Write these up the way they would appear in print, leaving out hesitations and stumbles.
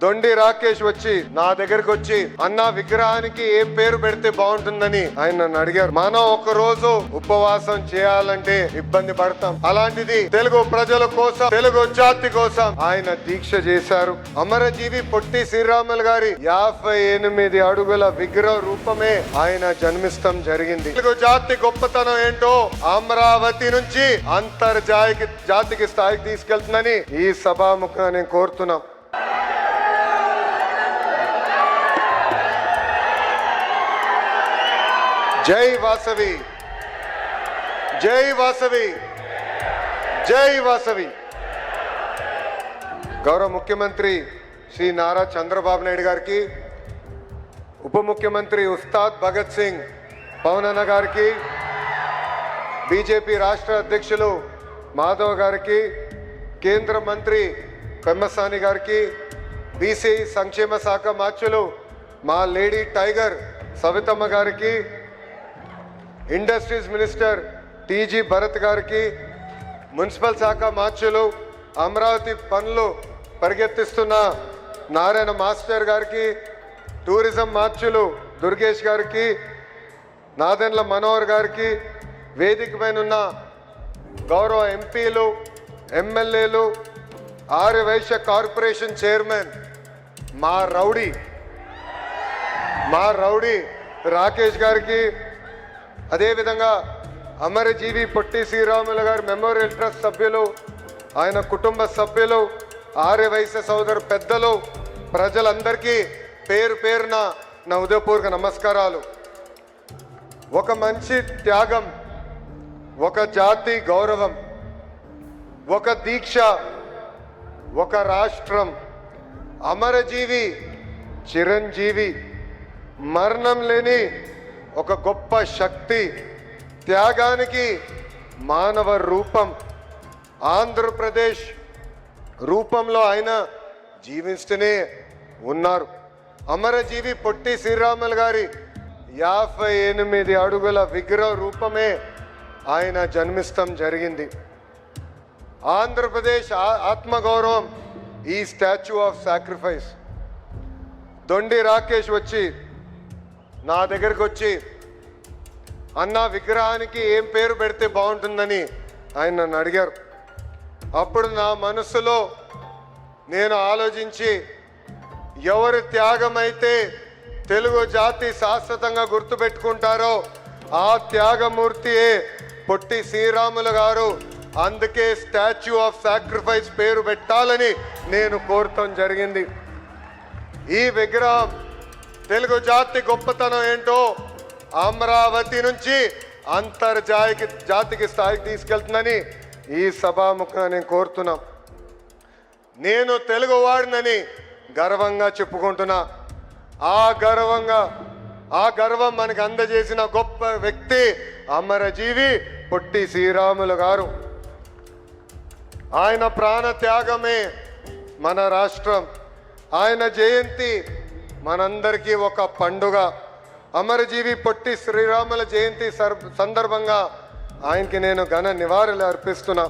దొండి రాకేష్ వచ్చి నా దగ్గరకు వచ్చి అన్న విగ్రహానికి ఏం పేరు పెడితే బాగుంటుందని ఆయన నన్ను అడిగారు. మనం ఒక రోజు ఉపవాసం చేయాలంటే ఇబ్బంది పడతాం. అలాంటిది తెలుగు ప్రజల కోసం, తెలుగు జాతి కోసం ఆయన దీక్ష చేశారు. అమరజీవి పొట్టి శ్రీరాములు గారి 58 అడుగుల విగ్రహ రూపమే ఆయన జన్మిస్తం జరిగింది. తెలుగు జాతి గొప్పతనం ఏంటో అమరావతి నుంచి జాతికి స్థాయికి తీసుకెళ్తుందని ఈ సభాముఖంగా నేను కోరుతున్నాం. జై వాసవి, జై వాసవి, జై వాసవి. గౌరవ ముఖ్యమంత్రి శ్రీ నారా చంద్రబాబు నాయుడు గారికి, ఉప ముఖ్యమంత్రి ఉస్తాద్ భగత్ సింగ్ పవన్ అన్న గారికి, బీజేపీ రాష్ట్ర అధ్యక్షులు మాధవ్ గారికి, కేంద్ర మంత్రి పెమ్మసాని గారికి, బీసీ సంక్షేమ శాఖ మార్చులు మా లేడీ టైగర్ సవితమ్మ గారికి, ఇండస్ట్రీస్ మినిస్టర్ టీజీ భరత్ గారికి, మున్సిపల్ శాఖ మార్చులు అమరావతి పనులు పరిగెత్తిస్తున్న నారాయణ మాస్టర్ గారికి, టూరిజం మార్చులు దుర్గేష్ గారికి, నాదెండ్ల మనోహర్ గారికి, వేదిక పైన ఉన్న గౌరవ ఎంపీలు, ఎమ్మెల్యేలు, ఆర్య వైశ్య కార్పొరేషన్ చైర్మన్ మా రౌడీ రాకేష్ గారికి, అదేవిధంగా అమరజీవి పొట్టి శ్రీరాములు గారి మెమోరియల్ ట్రస్ట్ సభ్యులు, ఆయన కుటుంబ సభ్యులు, ఆర్య వైశ్య సోదరు పెద్దలు, ప్రజలందరికీ పేరు పేరున నా ఉదయపూర్వక నమస్కారాలు. ఒక మంచి త్యాగం, ఒక జాతి గౌరవం, ఒక దీక్ష, ఒక రాష్ట్రం, అమరజీవి చిరంజీవి, మరణం లేని ఒక గొప్ప శక్తి, త్యాగానికి మానవ రూపం, ఆంధ్రప్రదేశ్ రూపంలో ఆయన జీవిస్తూనే ఉన్నారు. అమరజీవి పొట్టి శ్రీరాములు గారి 58 అడుగుల విగ్రహ రూపమే ఆయన జన్మిస్తం జరిగింది. ఆంధ్రప్రదేశ్ ఆత్మగౌరవం ఈ స్టాచ్యూ ఆఫ్ సాక్రిఫైస్. దొండి రాకేష్ వచ్చి నా దగ్గరకు వచ్చి అన్న విగ్రహానికి ఏం పేరు పెడితే బాగుంటుందని ఆయన నన్ను అడిగారు. అప్పుడు నా మనసులో నేను ఆలోచించి, ఎవరి త్యాగమైతే తెలుగు జాతి శాశ్వతంగా గుర్తుపెట్టుకుంటారో ఆ త్యాగమూర్తియే పొట్టి శ్రీరాములు గారు. అందుకే స్టాచ్యూ ఆఫ్ సాక్రిఫైస్ పేరు పెట్టాలని నేను కోరటం జరిగింది. ఈ విగ్రహం తెలుగు జాతి గొప్పతనం ఏంటో అమరావతి నుంచి జాతికి స్థాయికి తీసుకెళ్తుందని ఈ సభాముఖంగా నేను కోరుతున్నాం. నేను తెలుగు వాడినని గర్వంగా చెప్పుకుంటున్నా. ఆ గర్వం మనకు అందజేసిన గొప్ప వ్యక్తి అమరజీవి పొట్టి శ్రీరాములు గారు. ఆయన ప్రాణ త్యాగమే మన రాష్ట్రం. ఆయన జయంతి మనందరికీ ఒక పండుగ. అమరజీవి పొట్టి శ్రీరాముల జయంతి సందర్భంగా ఆయనకి నేను ఘన నివాళులు అర్పిస్తున్నా.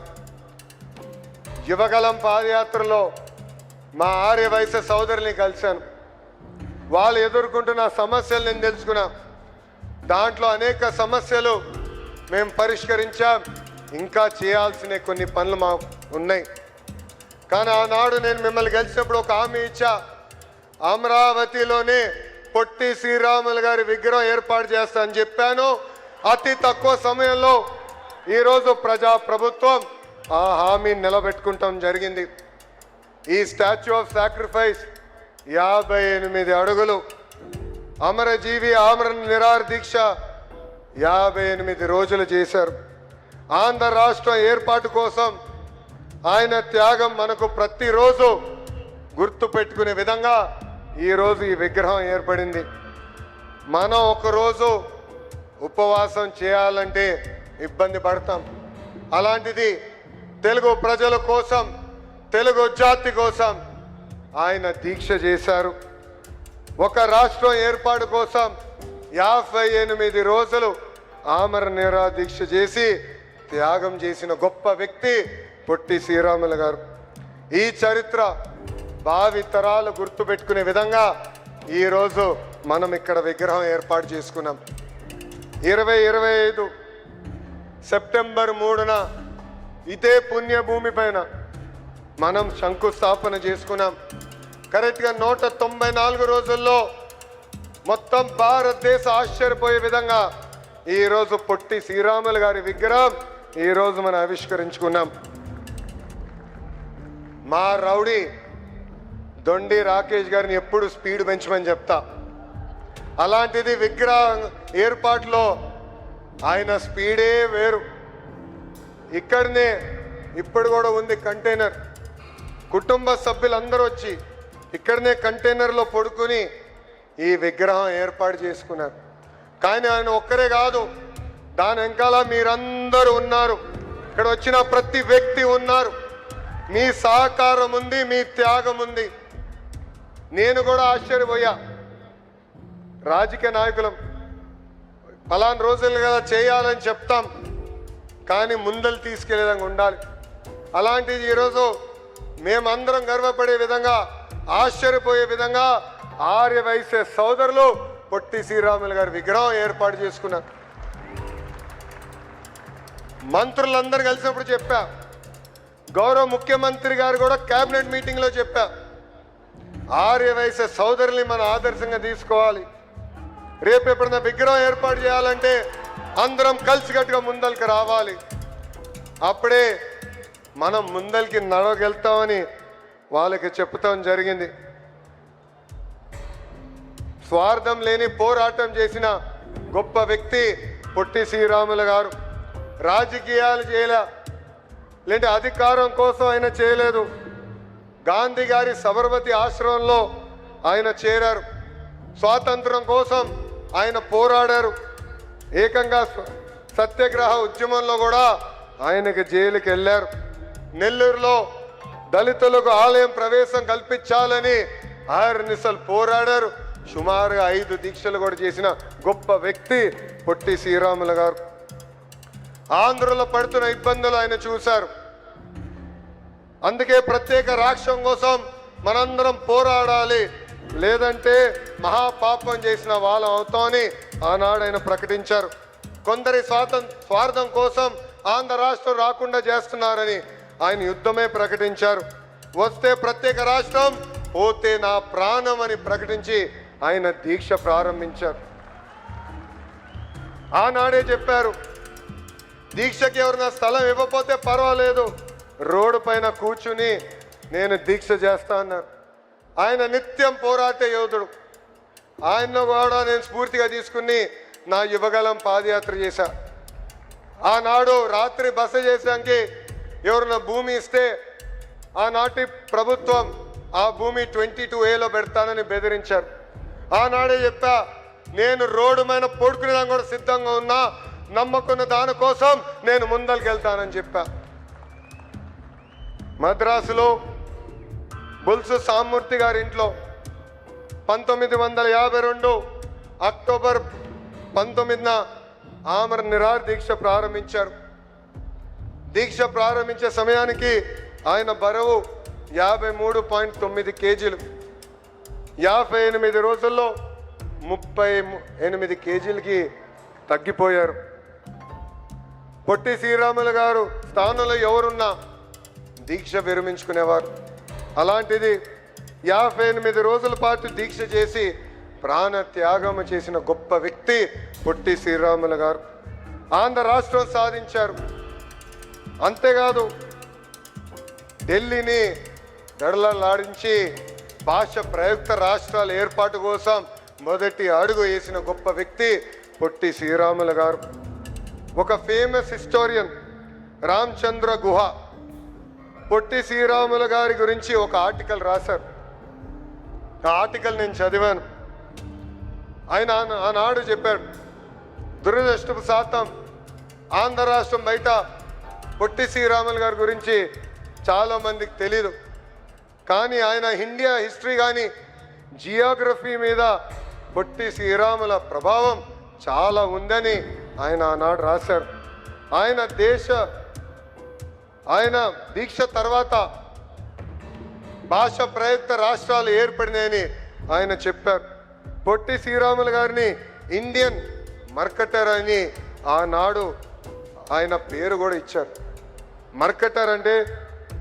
యువగలం పాదయాత్రలో మా ఆర్య వైశ్య సోదరుల్ని కలిశాను. వాళ్ళు ఎదుర్కొంటున్న సమస్యలు నేను తెలుసుకున్నా. దాంట్లో అనేక సమస్యలు మేము పరిష్కరించాం. ఇంకా చేయాల్సిన కొన్ని పనులు మా ఉన్నాయి. కానీ ఆనాడు నేను మిమ్మల్ని కలిసినప్పుడు ఒక హామీ ఇచ్చా. అమరావతిలోనే పొట్టి శ్రీరాములు గారి విగ్రహం ఏర్పాటు చేస్తా అని చెప్పాను. అతి తక్కువ సమయంలో ఈరోజు ప్రభుత్వం ఆ హామీని నిలబెట్టుకుంటాం జరిగింది. ఈ స్టాచ్యూ ఆఫ్ సాక్రిఫైస్ 58 అడుగులు, అమరజీవి ఆమరణ నిరాహార దీక్ష 58 రోజులు చేశారు. ఆంధ్ర రాష్ట్రం ఏర్పాటు కోసం ఆయన త్యాగం మనకు ప్రతిరోజు గుర్తు పెట్టుకునే విధంగా ఈరోజు ఈ విగ్రహం ఏర్పడింది. మనం ఒకరోజు ఉపవాసం చేయాలంటే ఇబ్బంది పడతాం. అలాంటిది తెలుగు ప్రజల కోసం, తెలుగు జాతి కోసం ఆయన దీక్ష చేశారు. ఒక రాష్ట్రం ఏర్పాటు కోసం 58 రోజులు ఆమరణ నిరాహార దీక్ష చేసి త్యాగం చేసిన గొప్ప వ్యక్తి పొట్టి శ్రీరాములు గారు. ఈ చరిత్ర భావి తరాలు గుర్తుపెట్టుకునే విధంగా ఈరోజు మనం ఇక్కడ విగ్రహం ఏర్పాటు చేసుకున్నాం. 2025 సెప్టెంబర్ 3న ఇదే పుణ్యభూమి పైన మనం శంకుస్థాపన చేసుకున్నాం. కరెక్ట్గా 194 రోజుల్లో మొత్తం భారతదేశ ఆశ్చర్యపోయే విధంగా ఈరోజు పొట్టి శ్రీరాములు గారి విగ్రహం ఈరోజు మనం ఆవిష్కరించుకున్నాం. మా రౌడీ దొండి రాకేష్ గారిని ఎప్పుడు స్పీడ్ పెంచమని చెప్తా. అలాంటిది విగ్రహ ఏర్పాటులో ఆయన స్పీడే వేరు. ఇక్కడనే ఇప్పుడు కూడా ఉంది కంటైనర్. కుటుంబ సభ్యులందరూ వచ్చి ఇక్కడనే కంటైనర్లో పడుకుని ఈ విగ్రహం ఏర్పాటు చేసుకున్నారు. కానీ ఆయన ఒక్కరే కాదు, దాని వెనకాల మీరందరూ ఉన్నారు. ఇక్కడ వచ్చిన ప్రతి వ్యక్తి ఉన్నారు. మీ సహకారం ఉంది, మీ త్యాగం ఉంది. నేను కూడా ఆశ్చర్యపోయా. రాజకీయ నాయకులం పలానా రోజులు కదా చేయాలని చెప్తాం, కానీ ముందలు తీసుకెళ్లే విధంగా ఉండాలి. అలాంటిది ఈరోజు మేమందరం గర్వపడే విధంగా, ఆశ్చర్యపోయే విధంగా ఆర్యవైశ్య సోదరులు పొట్టి శ్రీరాములు గారి విగ్రహం ఏర్పాటు చేసుకున్నారు. మంత్రులందరూ కలిసినప్పుడు చెప్పా, గౌరవ ముఖ్యమంత్రి గారు కూడా కేబినెట్ మీటింగ్లో చెప్పా, ఆర్యవైశ్య సోదరుల్ని మనం ఆదర్శంగా తీసుకోవాలి. రేపు ఎప్పుడైనా విగ్రహం ఏర్పాటు చేయాలంటే అందరం కలిసికట్టుగా ముందరికి రావాలి. అప్పుడే మనం ముందరికి నడవగలుగుతామని వాళ్ళకి చెప్తాం జరిగింది. స్వార్థం లేని పోరాటం చేసిన గొప్ప వ్యక్తి పొట్టి శ్రీరాములు గారు. రాజకీయాలు చేయలే, లేదంటే అధికారం కోసం ఆయన చేయలేదు. గాంధీ గారి సబర్మతి ఆశ్రమంలో ఆయన చేరారు. స్వాతంత్రం కోసం ఆయన పోరాడారు. ఏకంగా సత్యాగ్రహ ఉద్యమంలో కూడా ఆయనకి జైలుకి వెళ్ళారు. నెల్లూరులో దళితులకు ఆలయం ప్రవేశం కల్పించాలని ఆర్నిసలు పోరాడారు. సుమారుగా 5 దీక్షలు కూడా చేసిన గొప్ప వ్యక్తి పొట్టి శ్రీరాములు గారు. ఆంధ్రలో పడుతున్న ఇబ్బందులు ఆయన చూశారు. అందుకే ప్రత్యేక రాష్ట్రం కోసం మనందరం పోరాడాలి, లేదంటే మహాపాపం చేసిన వాళ్ళం అవుతామని ఆనాడు ఆయన ప్రకటించారు. కొందరి స్వార్థం కోసం ఆంధ్ర రాష్ట్రం రాకుండా చేస్తున్నారని ఆయన యుద్ధమే ప్రకటించారు. వస్తే ప్రత్యేక రాష్ట్రం, పోతే నా ప్రాణం అని ప్రకటించి ఆయన దీక్ష ప్రారంభించారు. ఆనాడే చెప్పారు, దీక్షకి ఎవరైనా స్థలం ఇవ్వకపోతే పర్వాలేదు, రోడ్డు పైన కూర్చుని నేను దీక్ష చేస్తా అన్నారు. ఆయన నిత్యం పోరాట యోధుడు. ఆయన కూడా నేను స్ఫూర్తిగా తీసుకుని నా యువగలం పాదయాత్ర చేశా. ఆనాడు రాత్రి బస చేసానికి ఎవరైనా భూమి ఇస్తే ఆనాటి ప్రభుత్వం ఆ భూమి 22A పెడతానని బెదిరించారు. ఆనాడే చెప్పా, నేను రోడ్డు మీద పడుకునేదాన్ని కూడా సిద్ధంగా ఉన్నా, నమ్మకున్న దానికోసం నేను ముందరికి వెళ్తానని చెప్పా. మద్రాసులో బుల్సు సామూర్తి గారి ఇంట్లో 1952 అక్టోబర్ 19న ఆమర నిరాహార దీక్ష ప్రారంభించారు. దీక్ష ప్రారంభించే సమయానికి ఆయన బరువు 53.9 కేజీలు. 58 రోజుల్లో 38 కేజీలకి తగ్గిపోయారు. పొట్టి శ్రీరాములు గారు స్థానంలో ఎవరున్నా దీక్ష విరమించుకునేవారు. అలాంటిది 58 రోజుల పాటు దీక్ష చేసి ప్రాణ త్యాగం చేసిన గొప్ప వ్యక్తి పొట్టి శ్రీరాములు గారు. ఆంధ్ర రాష్ట్రం సాధించారు. అంతేకాదు ఢిల్లీని దడలాడించి భాష ప్రయుక్త రాష్ట్రాల ఏర్పాటు కోసం మొదటి అడుగు వేసిన గొప్ప వ్యక్తి పొట్టి శ్రీరాములు గారు. ఒక ఫేమస్ హిస్టోరియన్ రామచంద్ర గుహ పొట్టి శ్రీరాములు గారి గురించి ఒక ఆర్టికల్ రాశారు. ఆ ఆర్టికల్ నేను చదివాను. ఆయన ఆనాడు చెప్పాడు, దురదృష్టవశాతం ఆంధ్ర రాష్ట్రం బయట పొట్టి శ్రీరాములు గారి గురించి చాలామందికి తెలీదు. కానీ ఆయన ఇండియా హిస్టరీ కానీ జియోగ్రఫీ మీద పొట్టి శ్రీరాముల ప్రభావం చాలా ఉందని ఆయన ఆనాడు రాశారు. ఆయన దీక్ష తర్వాత భాష ప్రయుక్త రాష్ట్రాలు ఏర్పడినాయని ఆయన చెప్పారు. పొట్టి శ్రీరాములు గారిని ఇండియన్ మర్కటర్ అని ఆనాడు ఆయన పేరు కూడా ఇచ్చారు. మర్కటర్ అంటే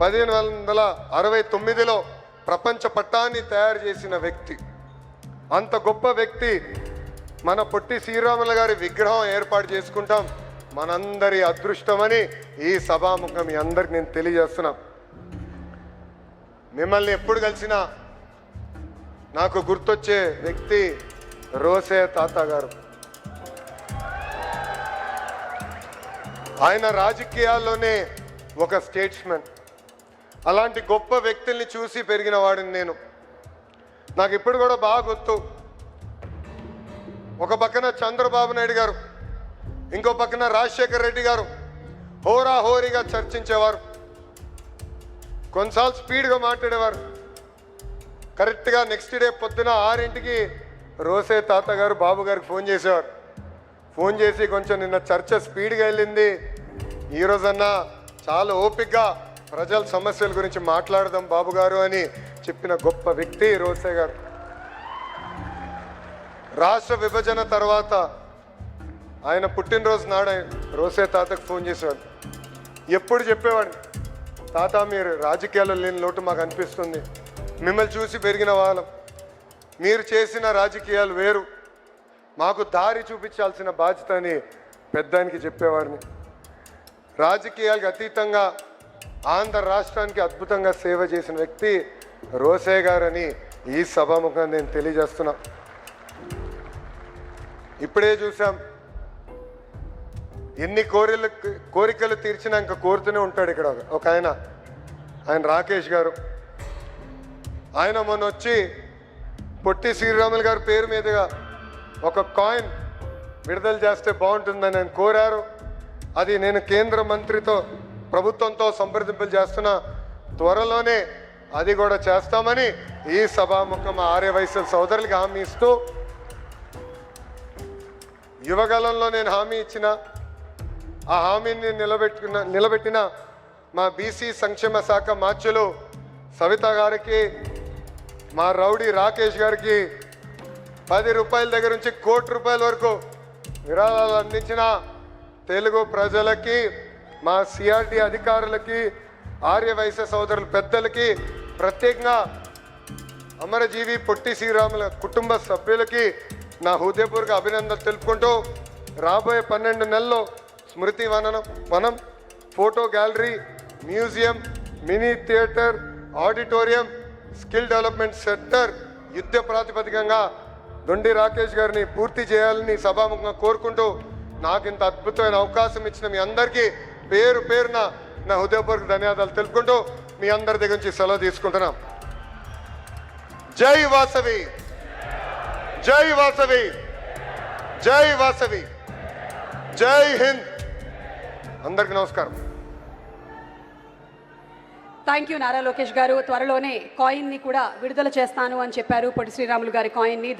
1569లో ప్రపంచ పట్టాన్ని తయారు చేసిన వ్యక్తి. అంత గొప్ప వ్యక్తి మన పొట్టి శ్రీరాములు గారి విగ్రహం ఏర్పాటు చేసుకుంటాం మనందరి అదృష్టమని ఈ సభాముఖం మీ అందరికి నేను తెలియజేస్తున్నా. మిమ్మల్ని ఎప్పుడు కలిసినా నాకు గుర్తొచ్చే వ్యక్తి రోసే తాత గారు. ఆయన రాజకీయాల్లోనే ఒక స్టేట్స్మెన్. అలాంటి గొప్ప వ్యక్తుల్ని చూసి పెరిగిన వాడిని నేను. నాకు ఇప్పుడు కూడా బాగా గుర్తు, ఒక పక్కన చంద్రబాబు నాయుడు గారు, ఇంకో పక్కన రాజశేఖర్ రెడ్డి గారు హోరాహోరీగా చర్చించేవారు. కొన్నిసార్లు స్పీడ్గా మాట్లాడేవారు. కరెక్ట్గా నెక్స్ట్ డే పొద్దున 6ంటికి రోసే తాత గారు బాబు గారికి ఫోన్ చేసేవారు. ఫోన్ చేసి కొంచెం నిన్న చర్చ స్పీడ్గా వెళ్ళింది, ఈరోజన్నా చాలా ఓపికగా ప్రజల సమస్యల గురించి మాట్లాడదాం బాబు గారు అని చెప్పిన గొప్ప వ్యక్తి రోసే గారు. రాష్ట్ర విభజన తర్వాత ఆయన పుట్టినరోజు నాడు రోసే తాతకు ఫోన్ చేసేవాడు. ఎప్పుడు చెప్పేవాడు, తాత మీరు రాజకీయాల్లో లేని లోటు మాకు అనిపిస్తుంది, మిమ్మల్ని చూసి పెరిగిన వాళ్ళం, మీరు చేసిన రాజకీయాలు వేరు, మాకు దారి చూపించాల్సిన బాధ్యత అని పెద్దానికి చెప్పేవాడిని. రాజకీయాలకు అతీతంగా ఆంధ్ర రాష్ట్రానికి అద్భుతంగా సేవ చేసిన వ్యక్తి రోసే గారని ఈ సభాముఖంగా నేను తెలియజేస్తున్నా. ఇప్పుడే చూసాం, ఎన్ని కోరికలు తీర్చినా ఇంకా కోరుతూనే ఉంటాడు ఇక్కడ ఒక ఆయన రాకేష్ గారు. ఆయన మొన్న వచ్చి పొట్టి శ్రీరాములు గారి పేరు మీదుగా ఒక కాయిన్ విడుదల చేస్తే బాగుంటుందని ఆయన కోరారు. అది నేను కేంద్ర మంత్రితో ప్రభుత్వంతో సంప్రదింపులు చేస్తున్నా, త్వరలోనే అది కూడా చేస్తామని ఈ సభాముఖం ఆర్యవైశ్య సోదరులకి హామీ ఇస్తూ, యువగలంలో నేను హామీ ఇచ్చిన ఆ హామీని నిలబెట్టిన మా బీసీ సంక్షేమ శాఖ మార్చులు సవిత గారికి, మా రౌడీ రాకేష్ గారికి 10 రూపాయల దగ్గర నుంచి ₹1 కోటి వరకు విరాళాలు అందించిన తెలుగు ప్రజలకి, మా సిఆర్డి అధికారులకి, ఆర్యవైశ్య సోదరుల పెద్దలకి, ప్రత్యేకంగా అమరజీవి పొట్టి శ్రీరాముల కుటుంబ సభ్యులకి నా హృదయపూర్వక అభినందనలు తెలుపుకుంటూ, రాబోయే 12 నెలల్లో స్మృతి వనం, photo gallery, museum, mini theatre, auditorium, skill development centre యుద్ధ ప్రాతిపదికంగా దొండి రాకేష్ గారిని పూర్తి చేయాలని సభాముఖంగా కోరుకుంటూ, నాకు ఇంత అద్భుతమైన అవకాశం ఇచ్చిన మీ అందరికీ పేరు పేరున నా హృదయపూర్వక ధన్యవాదాలు తెలుపుకుంటూ మీ అందరి దగ్గర నుంచి సెలవు తీసుకుంటున్నాం. జై వాసవి, జై వాసవి, జై వాసవి, జై హింద్. అందరికీ నమస్కారం. థ్యాంక్ యూ నారా లోకేష్ గారు. త్వరలోనే కాయిన్ని కూడా విడుదల చేస్తాను అని చెప్పారు. పొట్టి శ్రీరాములు గారి కాయిన్ని